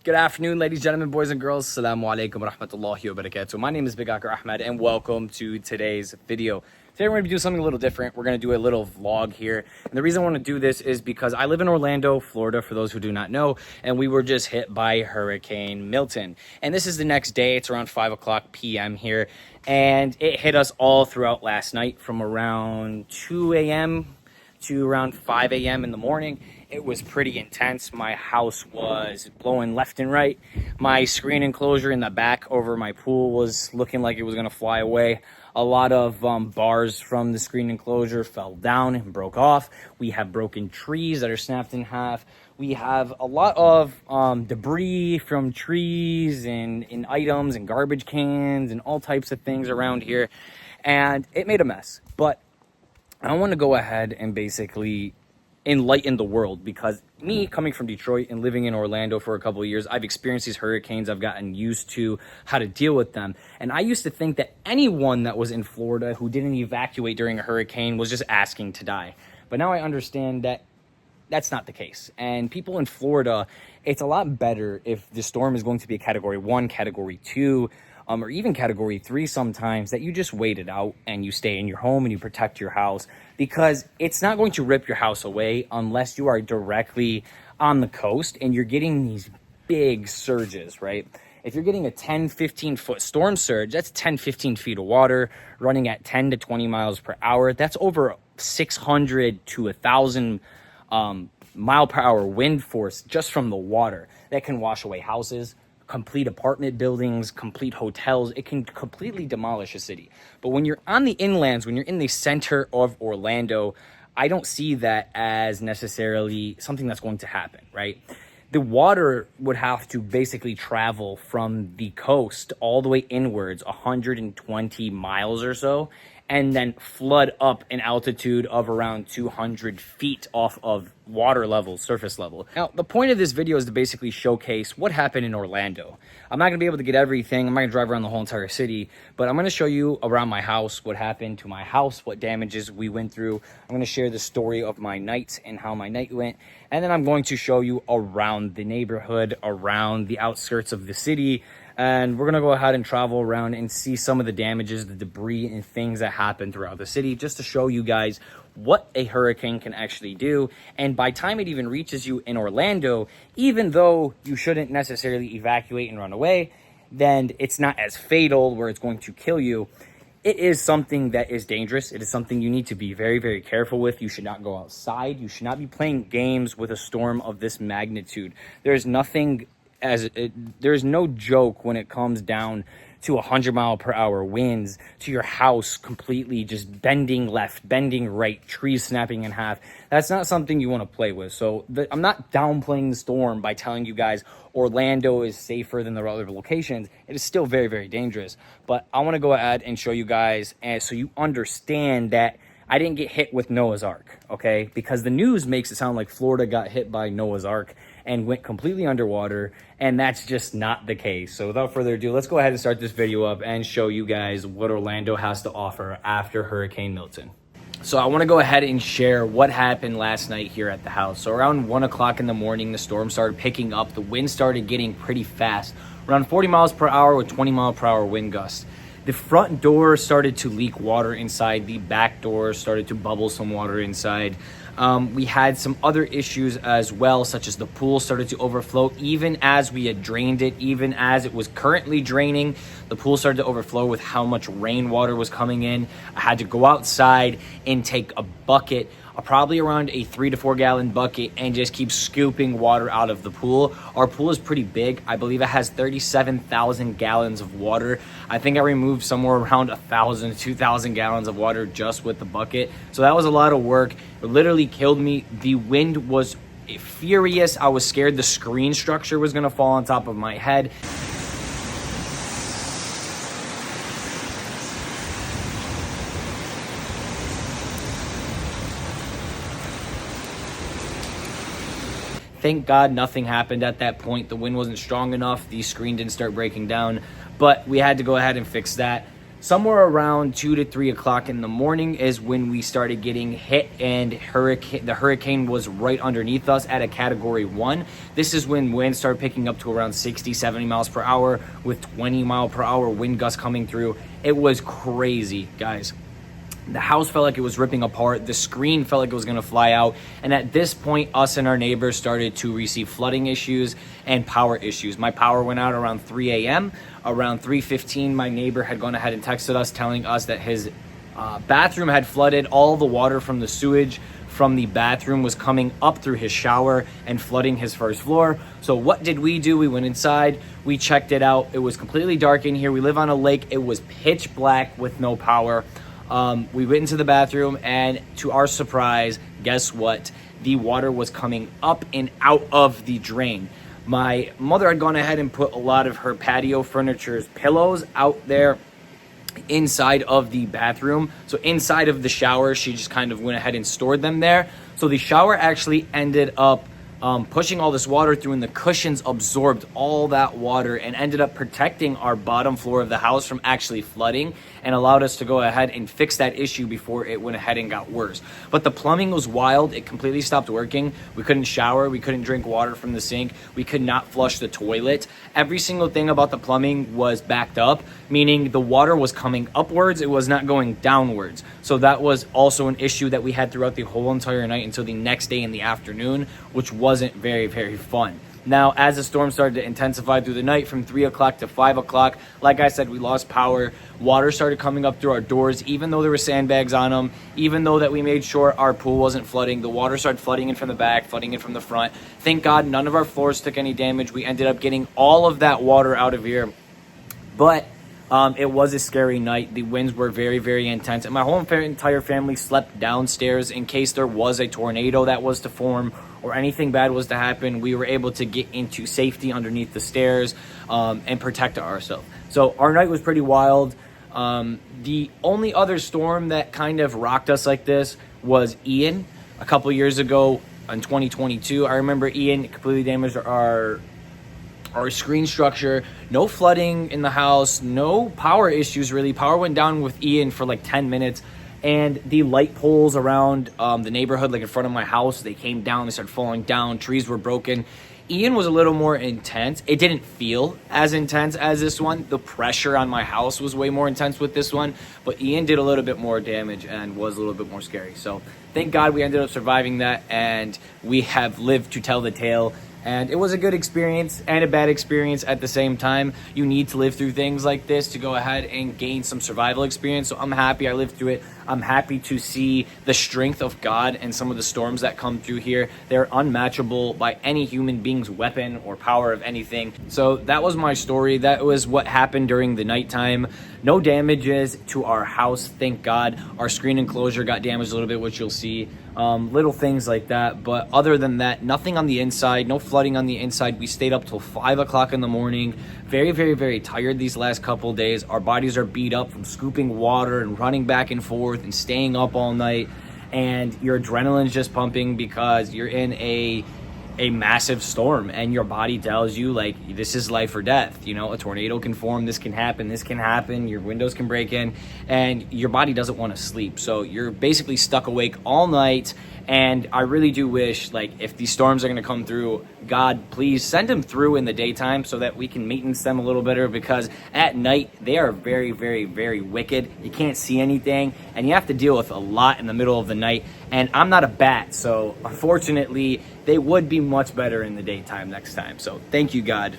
Good afternoon, ladies, gentlemen, boys and girls. Assalamu alaikum wa rahmatullahi wa barakatuh. My name is Big Akar Ahmed and welcome to today's video. Today we're going to do something a little different. We're going to do a little vlog here. And the reason I want to do this is because I live in Orlando, Florida, for those who do not know. And we were just hit by Hurricane Milton. And this is the next day. It's around 5 o'clock p.m. here. And it hit us all throughout last night from around 2 a.m. to around 5 a.m. in the morning. It was pretty intense. My house was blowing left and right. My screen enclosure in the back over my pool was looking like it was gonna fly away. A lot of bars from the screen enclosure fell down and broke off. We have broken trees that are snapped in half. We have a lot of debris from trees and items and garbage cans and all types of things around here. And it made a mess. But I want to go ahead and basically enlighten the world, because me coming from Detroit and living in Orlando for a couple of years, I've experienced these hurricanes. I've gotten used to how to deal with them. And I used to think that anyone that was in Florida who didn't evacuate during a hurricane was just asking to die. But now I understand that that's not the case. And people in Florida, it's a lot better if the storm is going to be a category 1, category 2, or even category 3 sometimes, that you just wait it out and you stay in your home and you protect your house, because it's not going to rip your house away unless you are directly on the coast and you're getting these big surges, right? If you're getting a 10, 15 foot storm surge, that's 10, 15 feet of water running at 10 to 20 miles per hour. That's over 600 to 1,000 mile per hour wind force just from the water that can wash away houses, complete apartment buildings, complete hotels. It can completely demolish a city. But when you're on the inlands, when you're in the center of Orlando, I don't see that as necessarily something that's going to happen, right? The water would have to basically travel from the coast all the way inwards 120 miles or so, and then flood up an altitude of around 200 feet off of water level, surface level. Now, the point of this video is to basically showcase what happened in Orlando. I'm not gonna be able to get everything. I'm not gonna drive around the whole entire city, but I'm gonna show you around my house, what happened to my house, what damages we went through. I'm gonna share the story of my night and how my night went. And then I'm going to show you around the neighborhood, around the outskirts of the city. And we're going to go ahead and travel around and see some of the damages, the debris and things that happen throughout the city, just to show you guys what a hurricane can actually do. And by the time it even reaches you in Orlando, even though you shouldn't necessarily evacuate and run away, then it's not as fatal where it's going to kill you. It is something that is dangerous. It is something you need to be very, very careful with. You should not go outside. You should not be playing games with a storm of this magnitude. There's nothing there's no joke when it comes down to 100 mile per hour winds, to your house completely just bending left, bending right, trees snapping in half. That's not something you want to play with. So I'm not downplaying the storm by telling you guys Orlando is safer than the other locations. It is still very, very dangerous. But I want to go ahead and show you guys, and so you understand that I didn't get hit with Noah's Ark, okay? Because the news makes it sound like Florida got hit by Noah's Ark and went completely underwater, and that's just not the case. So without further ado, let's go ahead and start this video up and show you guys what Orlando has to offer after Hurricane Milton. So I want to go ahead and share what happened last night here at the house. So around 1 o'clock in the morning, the storm started picking up. The wind started getting pretty fast, around 40 miles per hour with 20 mile per hour wind gusts. The front door started to leak water inside. The back door started to bubble some water inside. We had some other issues as well, such as the pool started to overflow. Even as we had drained it, even as it was currently draining, the pool started to overflow with how much rainwater was coming in. I had to go outside and take a bucket, probably around a 3 to 4 gallon bucket, and just keep scooping water out of the pool. Our pool is pretty big. I believe it has 37,000 gallons of water. I think I removed somewhere around 1,000, 2,000 gallons of water just with the bucket. So that was a lot of work. It literally killed me. The wind was furious. I was scared the screen structure was gonna fall on top of my head. Thank God nothing happened at that point. The wind wasn't strong enough. The screen didn't start breaking down, but we had to go ahead and fix that. somewhere around 2 to 3 o'clock in the morning is when we started getting hit, and the hurricane was right underneath us at a category 1. This is when winds started picking up to around 60, 70 miles per hour with 20-mile-per-hour wind gusts coming through. It was crazy, guys. The house felt like it was ripping apart. The screen felt like it was going to fly out. And at this point, us and our neighbors started to receive flooding issues and power issues. My power went out around 3 a.m. Around 3:15, my neighbor had gone ahead and texted us telling us that his bathroom had flooded. All the water from the sewage from the bathroom was coming up through his shower and flooding his first floor. So what did we do? We went inside. We checked it out. It was completely dark in here. We live on a lake. It was pitch black with no power. We went into the bathroom, and to our surprise, guess what? The water was coming up and out of the drain. My mother had gone ahead and put a lot of her patio furniture's pillows out there inside of the bathroom. So inside of the shower, she just kind of went ahead and stored them there. So the shower actually ended up pushing all this water through, and the cushions absorbed all that water and ended up protecting our bottom floor of the house from actually flooding, and allowed us to go ahead and fix that issue before it went ahead and got worse. But the plumbing was wild. It completely stopped working. We couldn't shower. We couldn't drink water from the sink. We could not flush the toilet. Every single thing about the plumbing was backed up, meaning the water was coming upwards. It was not going downwards. So that was also an issue that we had throughout the whole entire night until the next day in the afternoon, which wasn't very, very fun. Now, as the storm started to intensify through the night from 3 o'clock to 5 o'clock, like I said, we lost power. Water started coming up through our doors, even though there were sandbags on them, even though that we made sure our pool wasn't flooding. The water started flooding in from the back, flooding in from the front. Thank God none of our floors took any damage. We ended up getting all of that water out of here. But it was a scary night. The winds were very, very intense. And my whole entire family slept downstairs in case there was a tornado that was to form or anything bad was to happen. We were able to get into safety underneath the stairs and protect ourselves. So our night was pretty wild. The only other storm that kind of rocked us like this was Ian a couple years ago in 2022. I remember Ian completely damaged our screen structure. No flooding in the house, no power issues really. Power went down with Ian for like 10 minutes, and the light poles around the neighborhood, like in front of my house, they came down, they started falling down, trees were broken. Ian was a little more intense. It didn't feel as intense as this one. The pressure on my house was way more intense with this one, but Ian did a little bit more damage and was a little bit more scary. So thank God we ended up surviving that, and we have lived to tell the tale. And it was a good experience and a bad experience at the same time. You need to live through things like this to go ahead and gain some survival experience. So I'm happy I lived through it. I'm happy to see the strength of God and some of the storms that come through here. They're unmatchable by any human being's weapon or power of anything. So that was my story. That was what happened during the nighttime. No damages to our house, thank God. Our screen enclosure got damaged a little bit, which you'll see. Little things like that, but other than that, nothing on the inside, no flooding on the inside. We stayed up till 5 o'clock in the morning. Very, very, very tired these last couple days. Our bodies are beat up from scooping water and running back and forth and staying up all night, and your adrenaline's just pumping because you're in a massive storm, and your body tells you, like, this is life or death. You know, a tornado can form, this can happen, your windows can break in, and your body doesn't want to sleep. So you're basically stuck awake all night. And I really do wish, like, if these storms are going to come through, God, please send them through in the daytime so that we can maintenance them a little better, because at night they are very, very, very wicked. You can't see anything, and you have to deal with a lot in the middle of the night. And I'm not a bat, so unfortunately they would be much better in the daytime next time. So thank you, God.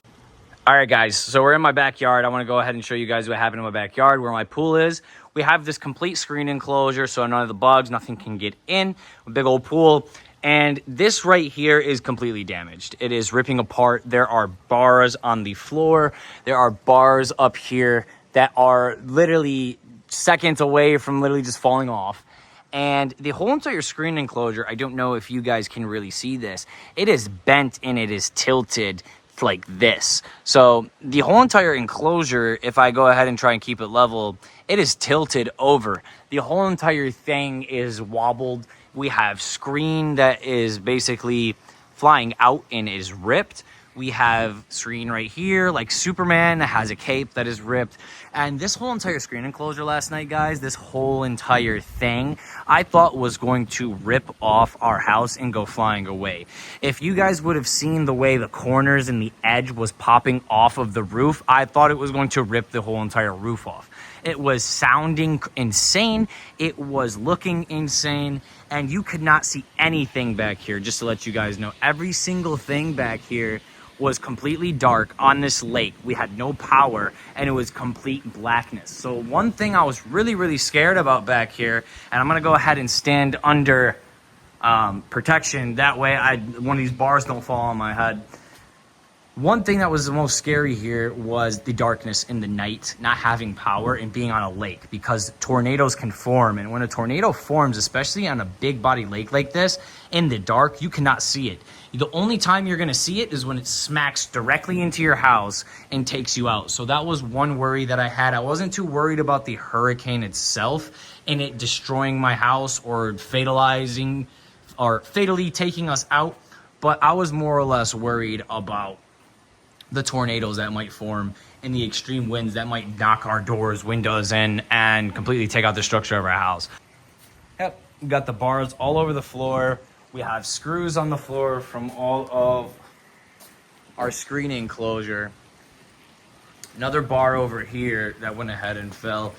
All right, guys, so we're in my backyard. I want to go ahead and show you guys what happened in my backyard, where my pool is. We have this complete screen enclosure, so none of the bugs, nothing can get in. A big old pool. And this right here is completely damaged. It is ripping apart. There are bars on the floor. There are bars up here that are literally seconds away from literally just falling off. And the whole entire screen enclosure, I don't know if you guys can really see this. It is bent and it is tilted like this. So the whole entire enclosure, if I go ahead and try and keep it level, it is tilted over. The whole entire thing is wobbled. We have screen that is basically flying out and is ripped. We have screen right here, like Superman, that has a cape that is ripped. And this whole entire screen enclosure last night, guys, this whole entire thing, I thought was going to rip off our house and go flying away. If you guys would have seen the way the corners and the edge was popping off of the roof, I thought it was going to rip the whole entire roof off. It was sounding insane. It was looking insane. And you could not see anything back here, just to let you guys know. Every single thing back here was completely dark on this lake. We had no power, and it was complete blackness. So one thing I was really scared about back here, and I'm gonna go ahead and stand under protection, that way one of these bars don't fall on my head. One thing that was the most scary here was the darkness in the night, not having power and being on a lake, because tornadoes can form. And when a tornado forms, especially on a big body lake like this, in the dark, you cannot see it. The only time you're gonna see it is when it smacks directly into your house and takes you out. So that was one worry that I had. I wasn't too worried about the hurricane itself and it destroying my house or fatally taking us out, but I was more or less worried about the tornadoes that might form and the extreme winds that might knock our doors, windows in and completely take out the structure of our house. Yep, we got the bars all over the floor. We have screws on the floor from all of our screen enclosure. Another bar over here that went ahead and fell.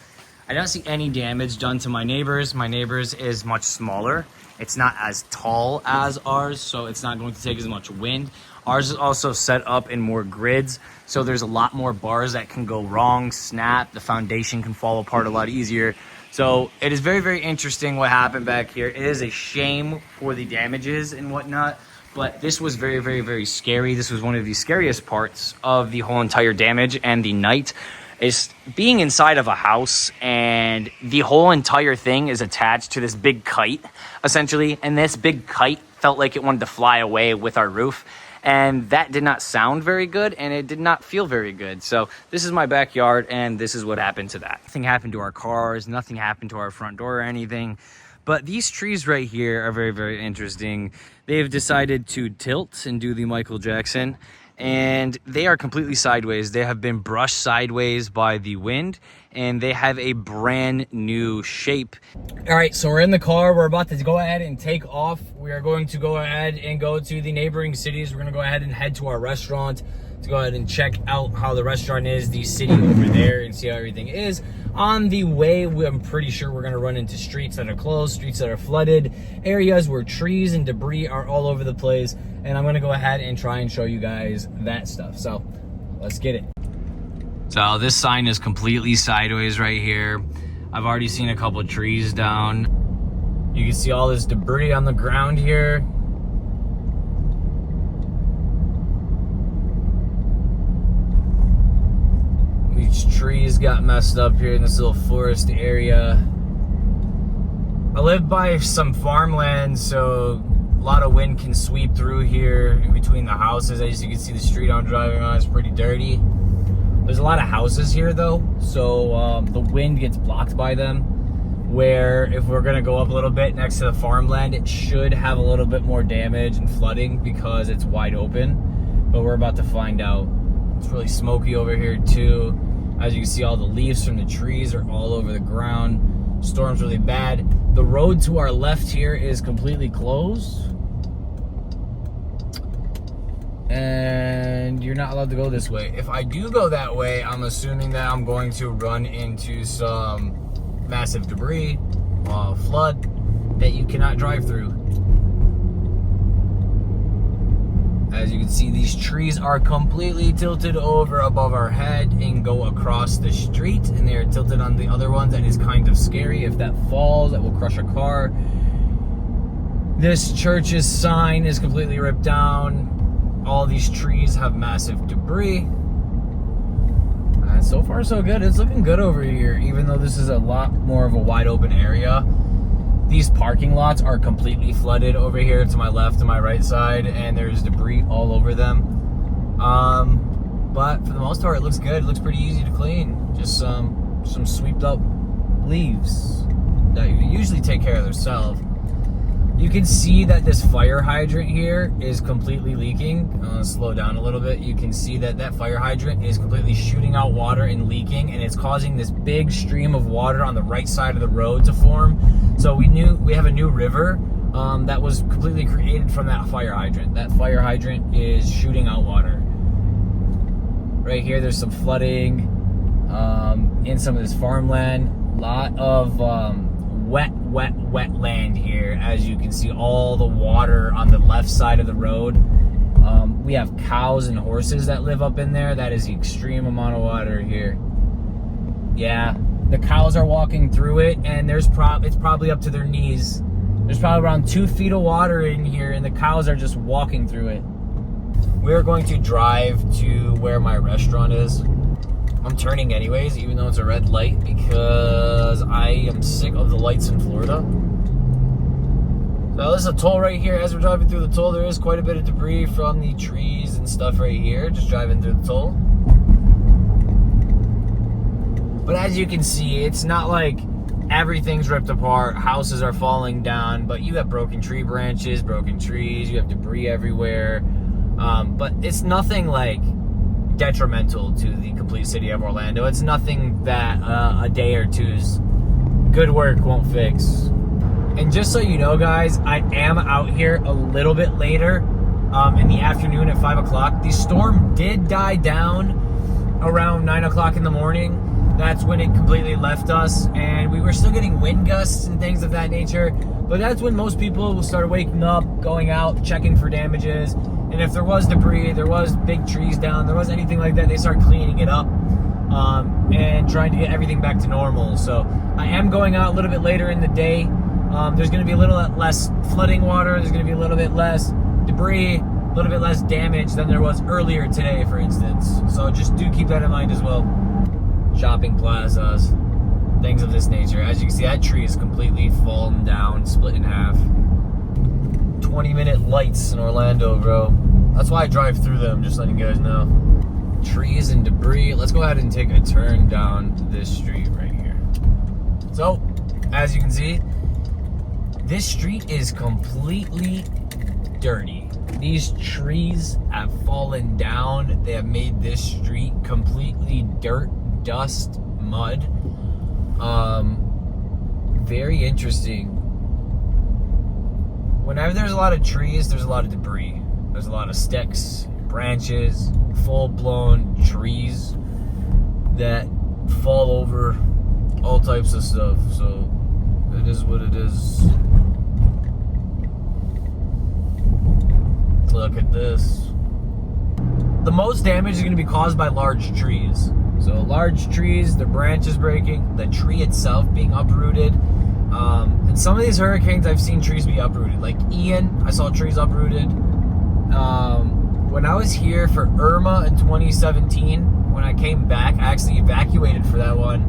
I don't see any damage done to my neighbors. My neighbors is much smaller. It's not as tall as ours, so it's not going to take as much wind. Ours is also set up in more grids, so there's a lot more bars that can go wrong, snap, the foundation can fall apart a lot easier. So it is very interesting what happened back here. It is a shame for the damages and whatnot, but this was very scary. This was one of the scariest parts of the whole entire damage and the night. Is being inside of a house and the whole entire thing is attached to this big kite, essentially, and this big kite felt like it wanted to fly away with our roof. And that did not sound very good, and it did not feel very good. So this is my backyard, and this is what happened to that. Nothing happened to our cars, nothing happened to our front door or anything. But these trees right here are very interesting. They've decided to tilt and do the Michael Jackson, and they are completely sideways. They have been brushed sideways by the wind, and they have a brand new shape. All right, so we're in the car. We're about to go ahead and take off. We are going to go ahead and go to the neighboring cities. We're gonna go ahead and head to our restaurant to go ahead and check out how the restaurant is, the city over there, and see how everything is. On the way, I'm pretty sure we're gonna run into streets that are closed, streets that are flooded, areas where trees and debris are all over the place, and I'm gonna go ahead and try and show you guys that stuff. So let's get it. So this sign is completely sideways right here. I've already seen a couple trees down. You can see all this debris on the ground here. These trees got messed up here in this little forest area. I live by some farmland, so a lot of wind can sweep through here in between the houses. As you can see, the street I'm driving on is pretty dirty. There's a lot of houses here though, so the wind gets blocked by them, where if we're gonna go up a little bit next to the farmland, it should have a little bit more damage and flooding because it's wide open, but we're about to find out. It's really smoky over here too. As you can see, all the leaves from the trees are all over the ground. Storm's really bad. The road to our left here is completely closed, and you're not allowed to go this way. If I do go that way, I'm assuming that I'm going to run into some massive debris, flood that you cannot drive through. As you can see, these trees are completely tilted over above our head and go across the street, and they are tilted on the other ones. That is kind of scary. If that falls, that will crush a car. This church's sign is completely ripped down. All these trees have massive debris. So far so good. It's looking good over here, even though this is a lot more of a wide open area. These parking lots are completely flooded over here to my left and my right side, and there's debris all over them. But for the most part, it looks good. It looks pretty easy to clean. Just some swept up leaves that usually take care of themselves. You can see that this fire hydrant here is completely leaking. I'm gonna slow down a little bit. You can see that that fire hydrant is completely shooting out water and leaking, and it's causing this big stream of water on the right side of the road to form. So we have a new river that was completely created from that fire hydrant. That fire hydrant is shooting out water. Right here, there's some flooding in some of this farmland. Lot of wet land here. As you can see, all the water on the left side of the road. We have cows and horses that live up in there. That is the extreme amount of water here. Yeah, the cows are walking through it, and it's probably up to their knees. There's probably around 2 feet of water in here, and the cows are just walking through it. We're going to drive to where my restaurant is. I'm turning anyways, even though it's a red light, because I am sick of the lights in Florida. So there's a toll right here. As we're driving through the toll, there is quite a bit of debris from the trees and stuff right here, just driving through the toll. But as you can see, it's not like everything's ripped apart, houses are falling down, but you have broken tree branches, broken trees, you have debris everywhere. But it's nothing like detrimental to the complete city of Orlando. It's nothing that a day or two's good work won't fix. And just so you know, guys, I am out here a little bit later in the afternoon at 5 o'clock. The storm did die down around 9 o'clock in the morning. That's when it completely left us, and we were still getting wind gusts and things of that nature. But that's when most people will start waking up, going out, checking for damages. And if there was debris, there was big trees down, there was anything like that, they start cleaning it up and trying to get everything back to normal. So I am going out a little bit later in the day. There's going to be a little less flooding water. There's going to be a little bit less debris, a little bit less damage than there was earlier today, for instance. So just do keep that in mind as well. Shopping plazas, things of this nature. As you can see, that tree is completely fallen down, split in half. 20-minute lights in Orlando, bro. That's why I drive through them, just letting you guys know. Trees and debris. Let's go ahead and take a turn down this street right here. So, as you can see, this street is completely dirty. These trees have fallen down. They have made this street completely dirt, dust, mud. Very interesting. Whenever there's a lot of trees, there's a lot of debris. There's a lot of sticks, branches, full-blown trees that fall over, all types of stuff. So it is what it is. Look at this. The most damage is going to be caused by large trees. So large trees, the branches breaking, the tree itself being uprooted. In some of these hurricanes, I've seen trees be uprooted. Like Ian, I saw trees uprooted. When I was here for Irma in 2017, when I came back, I actually evacuated for that one.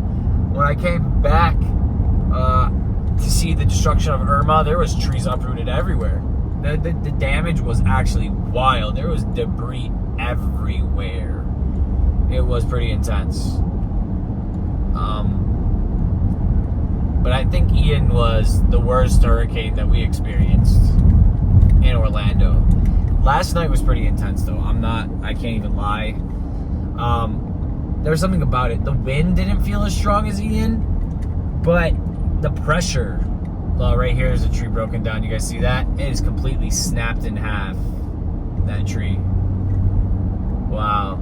When I came back to see the destruction of Irma, there was trees uprooted everywhere. The damage was actually wild. There was debris everywhere. It was pretty intense. But I think Ian was the worst hurricane that we experienced in Orlando. Last night was pretty intense though. I can't even lie. There was something about it. The wind didn't feel as strong as Ian, but the pressure. Right here is a tree broken down. You guys see that? It is completely snapped in half. That tree. Wow.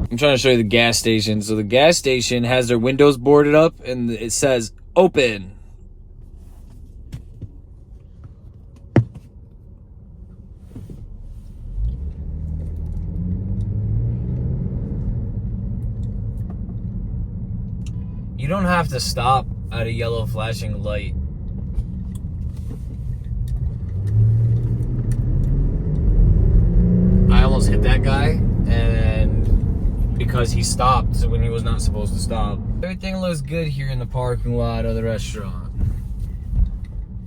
I'm trying to show you the gas station. So the gas station has their windows boarded up and it says open. You don't have to stop at a yellow flashing light. I almost hit that guy, and because he stopped when he was not supposed to stop. Everything looks good here in the parking lot of the restaurant.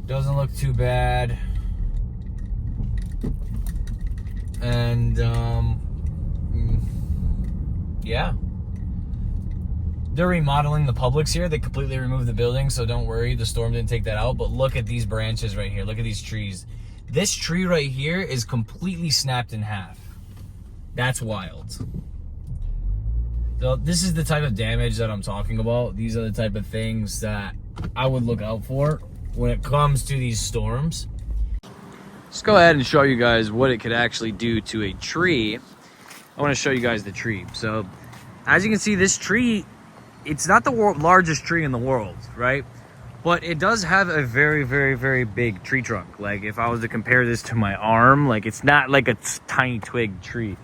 Doesn't look too bad. And yeah. They're remodeling the Publix here. They completely removed the building, so don't worry, the storm didn't take that out. But look at these branches right here. Look at these trees. This tree right here is completely snapped in half. That's wild. So this is the type of damage that I'm talking about. These are the type of things that I would look out for when it comes to these storms. Let's go ahead and show you guys what it could actually do to a tree. I want to show you guys the tree. So as you can see, this tree, it's not the largest tree in the world, right? But it does have a very, very, very big tree trunk. Like if I was to compare this to my arm, like it's not like a tiny twig tree.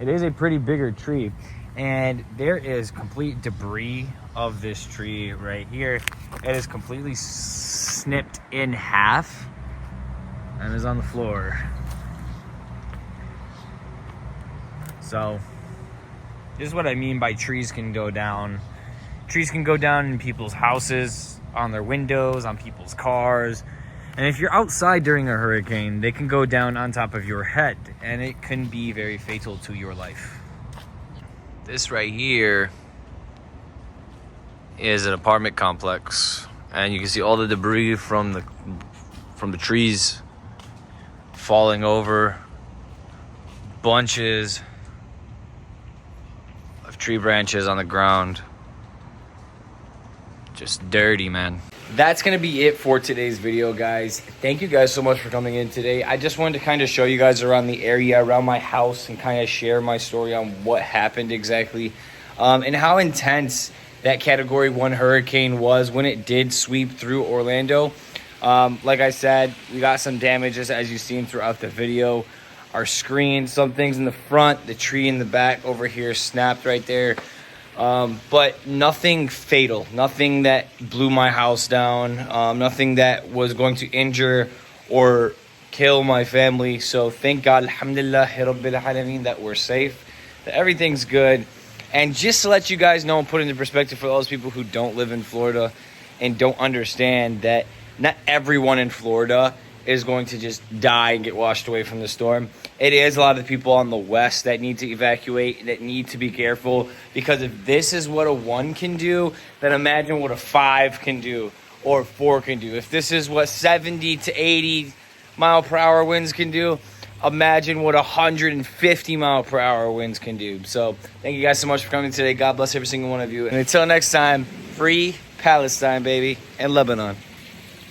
It is a pretty bigger tree. And there is complete debris of this tree right here. It is completely snipped in half and is on the floor. So this is what I mean by trees can go down. Trees can go down in people's houses, on their windows, on people's cars. And if you're outside during a hurricane, they can go down on top of your head, and it can be very fatal to your life. This right here is an apartment complex, and you can see all the debris from the trees falling over. Bunches of tree branches on the ground. Just dirty, man. That's gonna be it for today's video, guys. Thank you guys so much for coming in today. I just wanted to kind of show you guys around the area, around my house, and kind of share my story on what happened exactly, and how intense that Category 1 hurricane was when it did sweep through Orlando. Like I said, we got some damages as you've seen throughout the video. Our screen, some things in the front, the tree in the back over here snapped right there. But nothing fatal, nothing that blew my house down, nothing that was going to injure or kill my family. So thank God, alhamdulillah, rabbil alameen, that we're safe, that everything's good. And just to let you guys know and put into perspective for those people who don't live in Florida and don't understand that not everyone in Florida is going to just die and get washed away from the storm. It is a lot of people on the west that need to evacuate, that need to be careful, because if this is what a 1 can do, then imagine what a 5 can do or 4 can do. If this is what 70 to 80 mile per hour winds can do, imagine what 150 mile per hour winds can do. So thank you guys so much for coming today. God bless every single one of you. And until next time, free Palestine, baby, and Lebanon.